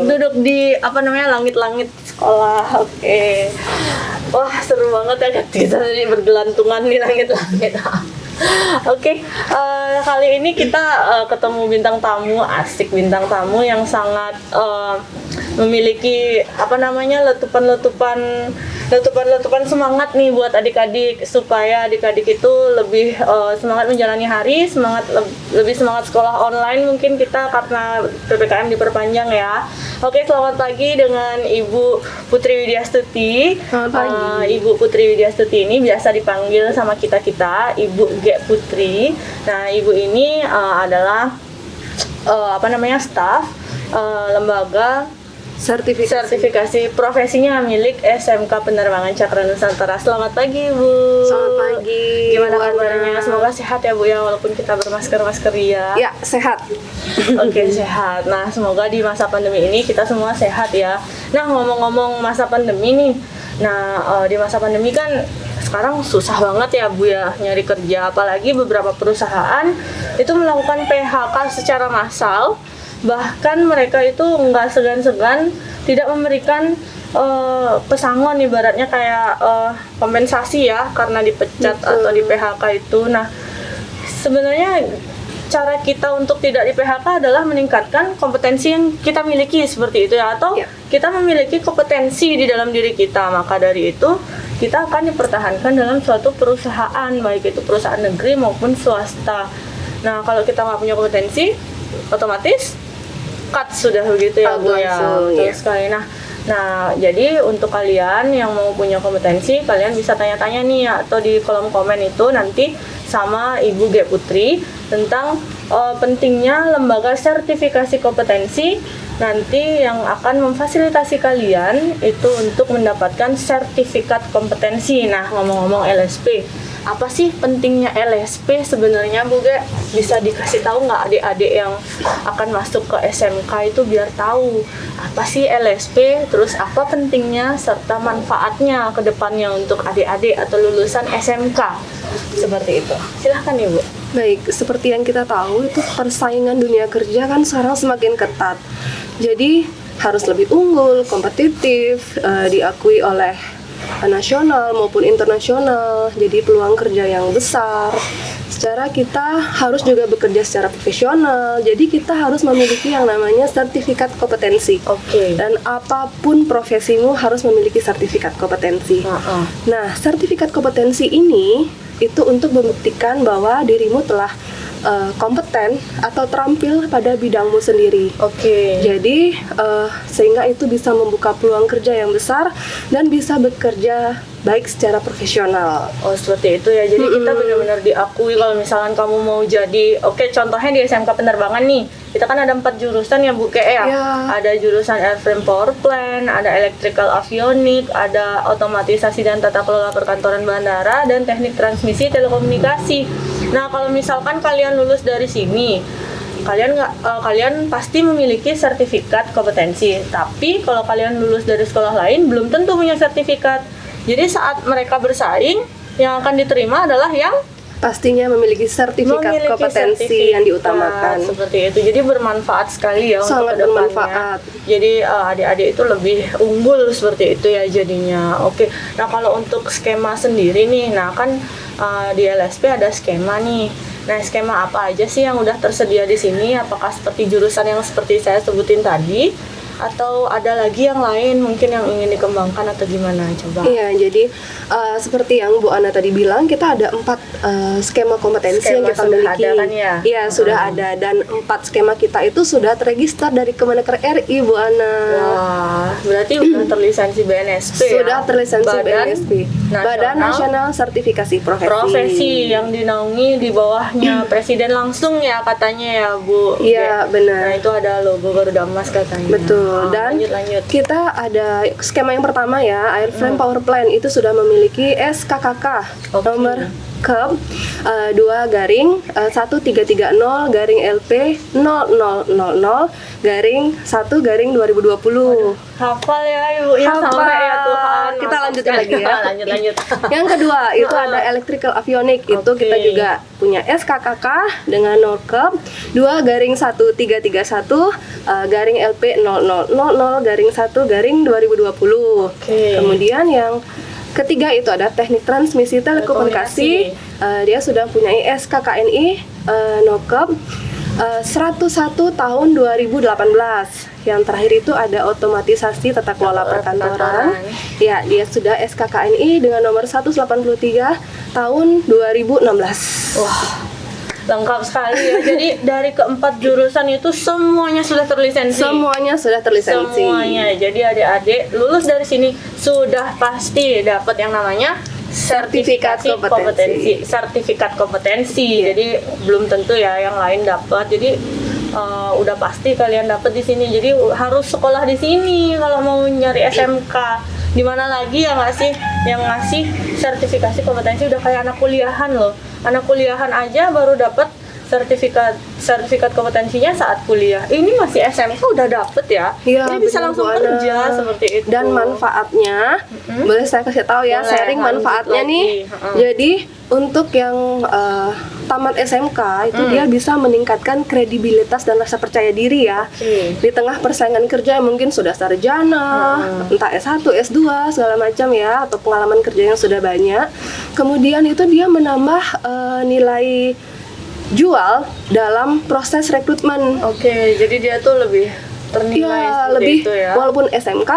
duduk di apa namanya langit-langit sekolah. Oke. Wah, seru banget ya kita tadi bergelantungan di langit-langit. Oke, kali ini kita ketemu bintang tamu, asik bintang tamu yang sangat memiliki apa namanya letupan semangat nih buat adik-adik, supaya adik-adik itu lebih semangat menjalani hari, lebih semangat sekolah online mungkin kita karena PPKM diperpanjang ya. Oke, selamat pagi dengan Ibu Putri Widyastuti. Selamat pagi. Ibu Putri Widyastuti ini biasa dipanggil sama kita Ibu G Putri. Nah, Ibu ini adalah staf lembaga sertifikasi profesinya milik SMK Penerbangan Cakra Nusantara. Selamat pagi, Bu. Selamat pagi. Gimana kabarnya? Semoga sehat ya, Bu, ya, walaupun kita bermasker ya. Ya, sehat. Oke, sehat. Nah, semoga di masa pandemi ini kita semua sehat ya. Nah, ngomong-ngomong masa pandemi nih. Nah, di masa pandemi kan sekarang susah banget ya, Bu, ya, nyari kerja. Apalagi beberapa perusahaan itu melakukan PHK secara massal. Bahkan mereka itu nggak segan-segan tidak memberikan pesangon, ibaratnya kayak kompensasi ya karena dipecat atau di PHK itu. Nah, sebenarnya cara kita untuk tidak di PHK adalah meningkatkan kompetensi yang kita miliki seperti itu ya, atau kita memiliki kompetensi di dalam diri kita. Maka dari itu kita akan dipertahankan dalam suatu perusahaan, baik itu perusahaan negeri maupun swasta. Nah, kalau kita nggak punya kompetensi, otomatis cut sudah begitu ya, Bu, ya. Betul sekali. Nah, jadi untuk kalian yang mau punya kompetensi, kalian bisa tanya-tanya nih atau di kolom komen itu nanti sama Ibu G Putri tentang pentingnya lembaga sertifikasi kompetensi nanti yang akan memfasilitasi kalian itu untuk mendapatkan sertifikat kompetensi. Nah, ngomong-ngomong LSP, apa sih pentingnya LSP sebenarnya, Bu Ge? Bisa dikasih tahu nggak adik-adik yang akan masuk ke SMK itu biar tahu apa sih LSP, terus apa pentingnya serta manfaatnya ke depannya untuk adik-adik atau lulusan SMK seperti itu. Silahkan, Ibu. Baik, seperti yang kita tahu itu persaingan dunia kerja kan sekarang semakin ketat. Jadi harus lebih unggul, kompetitif, diakui oleh nasional maupun internasional. Jadi peluang kerja yang besar. Secara kita harus juga bekerja secara profesional. Jadi kita harus memiliki yang namanya sertifikat kompetensi. Oke. Dan apapun profesimu harus memiliki sertifikat kompetensi. Nah, sertifikat kompetensi ini itu untuk membuktikan bahwa dirimu telah kompeten atau terampil pada bidangmu sendiri. Oke. Jadi sehingga itu bisa membuka peluang kerja yang besar dan bisa bekerja baik secara profesional. Oh, seperti itu ya. Jadi kita benar-benar diakui kalau misalkan kamu mau jadi, contohnya di SMK Penerbangan nih, kita kan ada 4 jurusan ya, Bu, ya. Ada jurusan Airframe Power Plant, ada Electrical Avionik, ada Otomatisasi dan Tata Kelola Perkantoran Bandara, dan Teknik Transmisi Telekomunikasi. Nah, kalau misalkan kalian lulus dari sini, kalian pasti memiliki sertifikat kompetensi. Tapi kalau kalian lulus dari sekolah lain, belum tentu punya sertifikat. Jadi saat mereka bersaing, yang akan diterima adalah yang pastinya memiliki sertifikat kompetensi yang diutamakan. Seperti itu. Jadi bermanfaat sekali ya. Sangat untuk bermanfaat. Jadi adik-adik itu lebih unggul seperti itu ya jadinya. Oke. Nah, kalau untuk skema sendiri nih, nah kan di LSP ada skema nih. Nah, skema apa aja sih yang udah tersedia di sini? Apakah seperti jurusan yang seperti saya sebutin tadi? Atau ada lagi yang lain mungkin yang ingin dikembangkan atau gimana, coba? Iya, jadi seperti yang Bu Ana tadi bilang, kita ada 4 skema kompetensi yang kita miliki. Ada kan ya? Iya, sudah ada, dan 4 skema kita itu sudah terregister dari Kemenaker RI, Bu Ana. Wah, berarti udah terlisensi BNSP ya? Sudah terlisensi BNSP. Badan Nasional Sertifikasi Profesi yang dinaungi di bawahnya Presiden langsung ya katanya ya, Bu. Iya, benar. Nah, itu ada logo Garuda Emas katanya. Betul. Dan lanjut. Kita ada skema yang pertama ya, Airframe Power Plant itu sudah memiliki SKKK nomor Norkep 2/13/LP0000/1/2020. Hafal ya ibu ya, Hafal. sampai ya Tuhan. Kita lanjutin lagi ya. lanjut. Yang kedua itu ada Electrical Avionics. Itu Oke. kita juga punya SKKK dengan Norkep 2/31/LP0000/1/2020. Oke. Kemudian yang ketiga itu ada Teknik Transmisi Telekomunikasi. Dia sudah punya SKKNI Norkep 101 tahun 2018. Yang terakhir itu ada otomatisasi tata kelola perkantoran. Ya, dia sudah SKKNI dengan nomor 183 tahun 2016. Wah, lengkap sekali ya. Jadi dari keempat jurusan itu semuanya sudah terlisensi. Semuanya sudah terlisensi. Semuanya. Jadi adik-adik lulus dari sini sudah pasti dapat yang namanya Sertifikat kompetensi. Sertifikat kompetensi. Jadi belum tentu ya yang lain dapat. Jadi udah pasti kalian dapat di sini. Jadi harus sekolah di sini kalau mau nyari SMK. Di mana lagi yang ngasih sertifikasi kompetensi udah kayak anak kuliahan loh. Anak kuliahan aja baru dapat sertifikat kompetensinya saat kuliah. Ini masih SMK udah dapet ya. Iya, Ini bisa benar, langsung Bu Ana. kerja seperti itu. Dan manfaatnya, boleh saya kasih tahu ya, Boleh, sharing lanjut manfaatnya lagi. nih. Heeh. Jadi untuk yang tamat SMK itu dia bisa meningkatkan kredibilitas dan rasa percaya diri ya. Oke. Di tengah persaingan kerja yang mungkin sudah sarjana, entah S1, S2 segala macam ya, atau pengalaman kerja yang sudah banyak. Kemudian itu dia menambah nilai jual dalam proses rekrutmen. Oke, jadi dia tuh lebih ternilai Iya, seperti lebih itu ya. walaupun SMK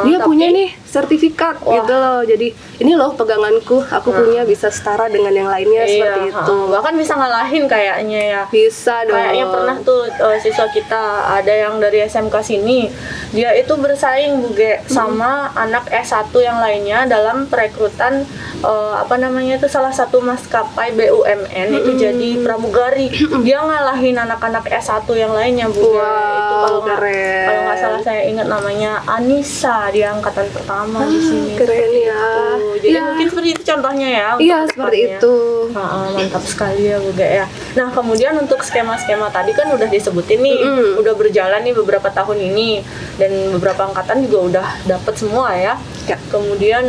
dia tapi- punya nih sertifikat Wah. gitu loh. Jadi ini loh peganganku, aku punya bisa setara dengan yang lainnya seperti Iya, itu. bahkan bisa ngalahin kayaknya ya. Bisa dong. Kayaknya pernah tuh siswa kita ada yang dari SMK sini, dia itu bersaing Bu Ge sama anak S1 yang lainnya dalam perekrutan itu salah satu maskapai BUMN itu jadi pramugari. Dia ngalahin anak-anak S1 yang lainnya Bu Ge. Itu Wow, kalau nggak salah saya ingat namanya Anissa, dia angkatan pertama di sini. keren ya. Tuh, jadi Ya. mungkin seperti itu contohnya ya. untuk Iya, seperti depannya. itu. Mantap sekali ya Bu Ge ya. Nah kemudian untuk skema-skema tadi kan udah disebutin nih, udah berjalan nih beberapa tahun ini dan beberapa angkatan juga udah dapet semua ya. Ya. Kemudian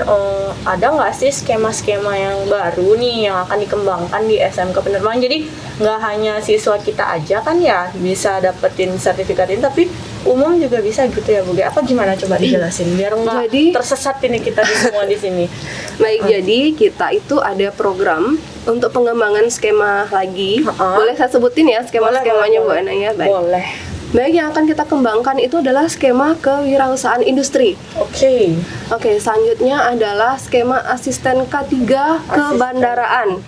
ada nggak sih skema-skema yang baru nih yang akan dikembangkan di SMK Penerbangan? Jadi nggak hanya siswa kita aja kan ya bisa dapetin sertifikat ini, tapi umum juga bisa gitu ya Bu Ge. Apa gimana coba dijelasin biar nggak Jadi- tersesat ini kita di semua di sini. Baik, jadi kita itu ada program untuk pengembangan skema lagi. Boleh saya sebutin ya skema-skemanya Bu Ana ya? Baik. Boleh. Baik, yang akan kita kembangkan itu adalah skema kewirausahaan industri. Oke. Oke, selanjutnya adalah skema asisten K3 kebandaraan.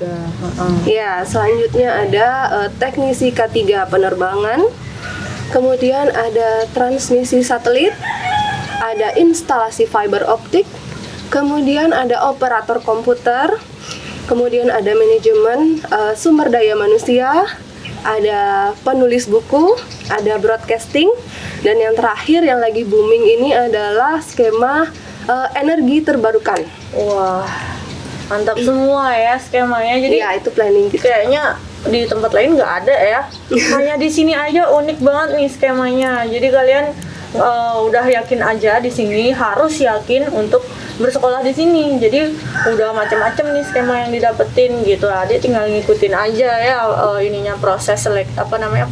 Ya, selanjutnya ada teknisi K3 penerbangan. Kemudian ada transmisi satelit, ada instalasi fiber optik, kemudian ada operator komputer, kemudian ada manajemen sumber daya manusia, ada penulis buku, ada broadcasting, dan yang terakhir yang lagi booming ini adalah skema energi terbarukan. Wah, mantap semua ya skemanya. Jadi Ya, itu planning gitu. kayaknya di tempat lain nggak ada ya. Hanya di sini aja unik banget nih skemanya. Jadi kalian udah yakin aja di sini, harus yakin untuk bersekolah di sini. Jadi udah macam-macam nih skema yang didapetin gitu. Adik tinggal ngikutin aja ya proses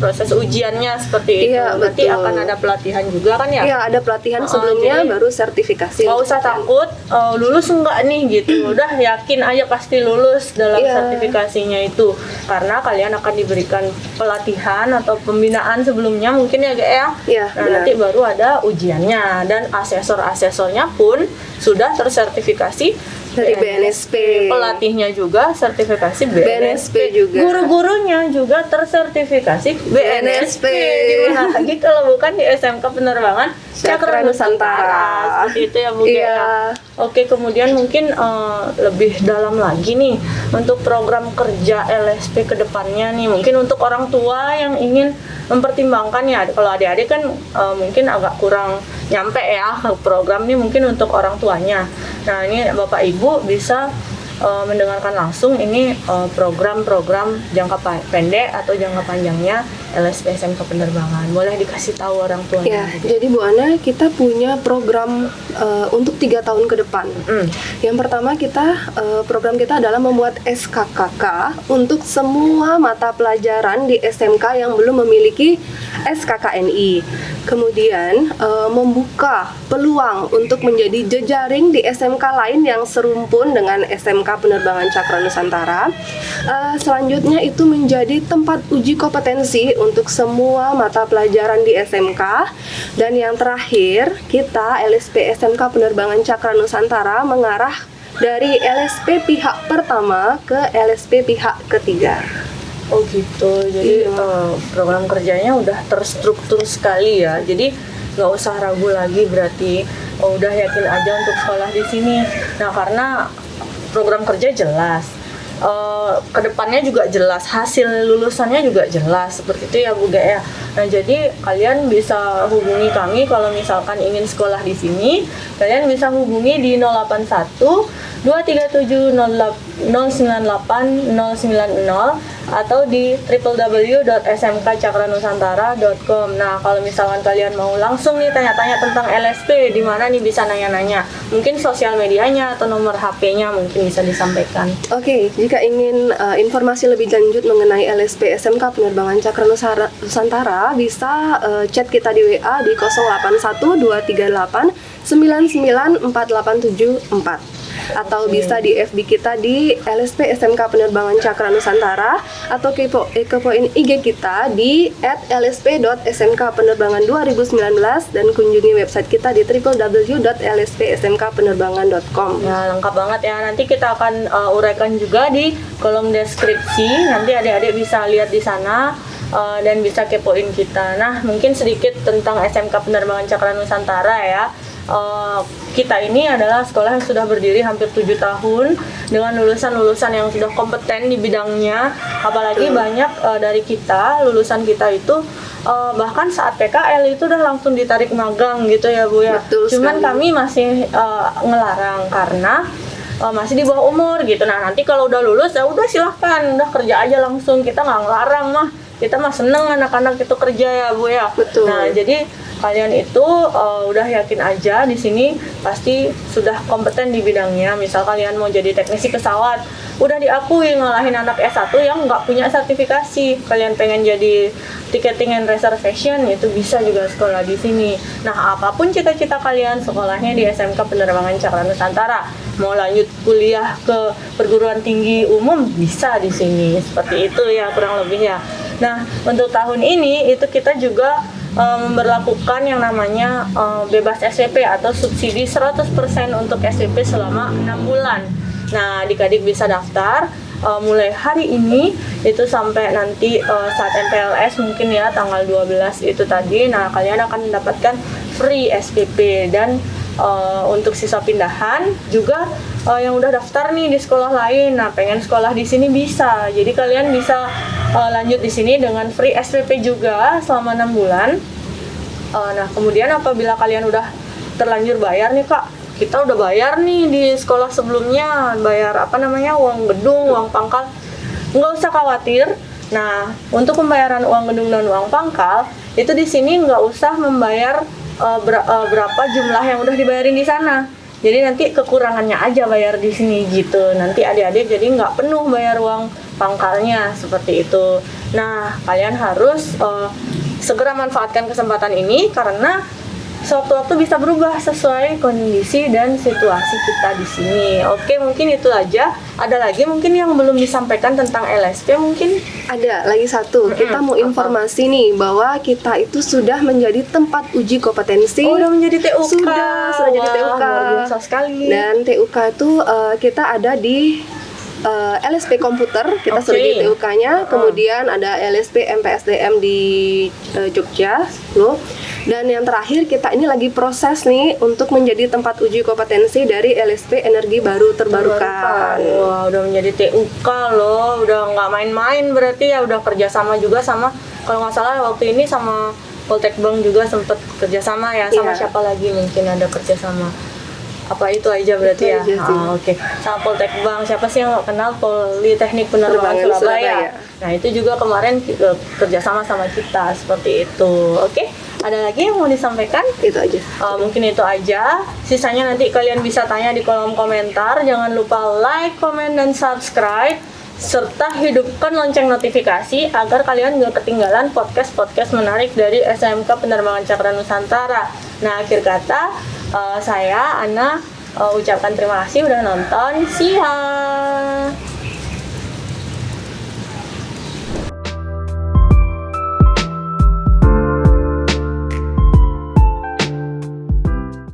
proses ujiannya seperti itu. Iya, Nanti betul. akan ada pelatihan juga kan ya. Ya, ada pelatihan sebelumnya, jadi baru sertifikasi. Nggak usah takut lulus enggak nih gitu, udah yakin aja pasti lulus dalam Iya. sertifikasinya itu, karena kalian akan diberikan pelatihan atau pembinaan sebelumnya mungkin ya Ge ya. Iya, Nah, benar. nanti baru ada ujiannya dan asesor-asesornya pun sudah tersertifikasi Dari BNSP. Pelatihnya juga sertifikasi BNSP juga. Guru-gurunya juga tersertifikasi BNSP. BNSP. Di mana lagi kalau bukan di SMK Penerbangan Cakra Nusantara. Seperti itu ya Bu Ge, Iya. ya. Oke, kemudian mungkin lebih dalam lagi nih untuk program kerja LSP ke depannya nih. Mungkin untuk orang tua yang ingin mempertimbangkan ya, kalau adik-adik kan mungkin agak kurang nyampe ya program ini, mungkin untuk orang tuanya. Nah, ini Bapak Ibu bisa mendengarkan langsung ini program-program jangka pendek atau jangka panjangnya LSP SMK Penerbangan. Boleh dikasih tahu orang tuanya? Ya, jadi Bu Ana, kita punya program untuk 3 tahun ke depan. Yang pertama program kita adalah membuat SKKK untuk semua mata pelajaran di SMK yang belum memiliki SKKNI. Kemudian membuka peluang untuk menjadi jejaring di SMK lain yang serumpun dengan SMK Penerbangan Cakra Nusantara. Selanjutnya itu menjadi tempat uji kompetensi untuk semua mata pelajaran di SMK. Dan yang terakhir, kita LSP SMK Penerbangan Cakra Nusantara mengarah dari LSP pihak pertama ke LSP pihak ketiga. Oh gitu, jadi program kerjanya udah terstruktur sekali ya. Jadi nggak usah ragu lagi berarti, udah yakin aja untuk sekolah di sini. Nah karena program kerja jelas, kedepannya juga jelas, hasil lulusannya juga jelas, seperti itu ya Bu Ga ya. Nah jadi kalian bisa hubungi kami kalau misalkan ingin sekolah di sini. Kalian bisa hubungi di 081 237 098 090 atau di www.smkcakranusantara.com. Nah, kalau misalkan kalian mau langsung nih tanya-tanya tentang LSP, di mana nih bisa nanya-nanya? Mungkin sosial medianya atau nomor HP-nya mungkin bisa disampaikan. Oke, jika ingin informasi lebih lanjut mengenai LSP SMK Penerbangan Cakra Nusantara, bisa chat kita di WA di 081 238 99487 atau bisa di FB kita di LSP SMK Penerbangan Cakra Nusantara atau kepoin IG kita di @lsp.smkpenerbangan2019 dan kunjungi website kita di www.lspsmkpenerbangan.com. Ya, lengkap banget ya. Nanti kita akan uraikan juga di kolom deskripsi. Nanti adik-adik bisa lihat di sana dan bisa kepoin kita. Nah, mungkin sedikit tentang SMK Penerbangan Cakra Nusantara ya. Kita ini adalah sekolah yang sudah berdiri hampir 7 tahun dengan lulusan-lulusan yang sudah kompeten di bidangnya. Apalagi banyak dari kita, lulusan kita itu bahkan saat PKL itu udah langsung ditarik magang gitu ya Bu ya. Betul Cuman sekali. kami masih ngelarang karena masih di bawah umur gitu. Nah nanti kalau udah lulus ya udah silahkan, udah kerja aja langsung, kita nggak ngelarang mah. Kita mah seneng anak-anak itu kerja ya Bu ya. Betul. Nah jadi kalian itu udah yakin aja di sini pasti sudah kompeten di bidangnya. Misal kalian mau jadi teknisi pesawat, udah diakui ngalahin anak S1 yang nggak punya sertifikasi. Kalian pengen jadi ticketing and reservation, itu bisa juga sekolah di sini. Nah apapun cita-cita kalian, sekolahnya di SMK Penerbangan Cakra Nusantara. Mau lanjut kuliah ke perguruan tinggi umum bisa di sini. Seperti itu ya kurang lebih ya. Nah untuk tahun ini itu kita juga memberlakukan yang namanya bebas SPP atau subsidi 100% untuk SPP selama 6 bulan. Nah, adik-adik bisa daftar mulai hari ini itu sampai nanti saat MPLS mungkin ya tanggal 12 itu tadi. Nah, kalian akan mendapatkan free SPP dan untuk siswa pindahan juga yang udah daftar nih di sekolah lain. Nah, pengen sekolah di sini bisa. Jadi kalian bisa lanjut di sini dengan free SPP juga selama 6 bulan. Nah, kemudian apabila kalian udah terlanjur bayar nih Kak, kita udah bayar nih di sekolah sebelumnya, bayar uang gedung, uang pangkal, nggak usah khawatir. Nah, untuk pembayaran uang gedung dan uang pangkal itu di sini nggak usah membayar berapa jumlah yang udah dibayarin di sana. Jadi nanti kekurangannya aja bayar di sini gitu. Nanti adik-adik jadi nggak penuh bayar uang pangkalnya seperti itu. Nah, kalian harus segera manfaatkan kesempatan ini karena sewaktu-waktu bisa berubah sesuai kondisi dan situasi kita di sini. Oke, mungkin itu aja. Ada lagi mungkin yang belum disampaikan tentang LSP mungkin? Ada lagi satu, kita mau informasi nih bahwa kita itu sudah menjadi tempat uji kompetensi. Oh, udah menjadi TUK. Sudah jadi Wah, TUK. luar biasa sekali. Dan TUK itu kita ada di LSP komputer, kita Oke. sudah jadi TUK-nya. Kemudian ada LSP MPSDM di Jogja loh. Dan yang terakhir kita ini lagi proses nih untuk menjadi tempat uji kompetensi dari LSP Energi Baru Terbarukan. Wah, udah menjadi TUK loh, udah nggak main-main berarti ya, udah kerjasama juga sama, kalau nggak salah waktu ini sama Poltek Bank juga sempet kerjasama ya, sama Iya. siapa lagi mungkin ada kerjasama. Apa itu aja berarti Itu ya? aja sih. Oke. Sama Poltek Bank, siapa sih yang nggak kenal Politeknik Penerbangan Penerbangan Surabaya? Surabaya. Nah itu juga kemarin kerjasama sama kita seperti itu. Oke, ada lagi yang mau disampaikan? Itu aja. Mungkin itu aja. Sisanya nanti kalian bisa tanya di kolom komentar. Jangan lupa like, comment, dan subscribe. Serta hidupkan lonceng notifikasi agar kalian gak ketinggalan podcast-podcast menarik dari SMK Penerbangan Cakra Nusantara. Nah, akhir kata, saya, Ana, ucapkan terima kasih udah nonton. See ya!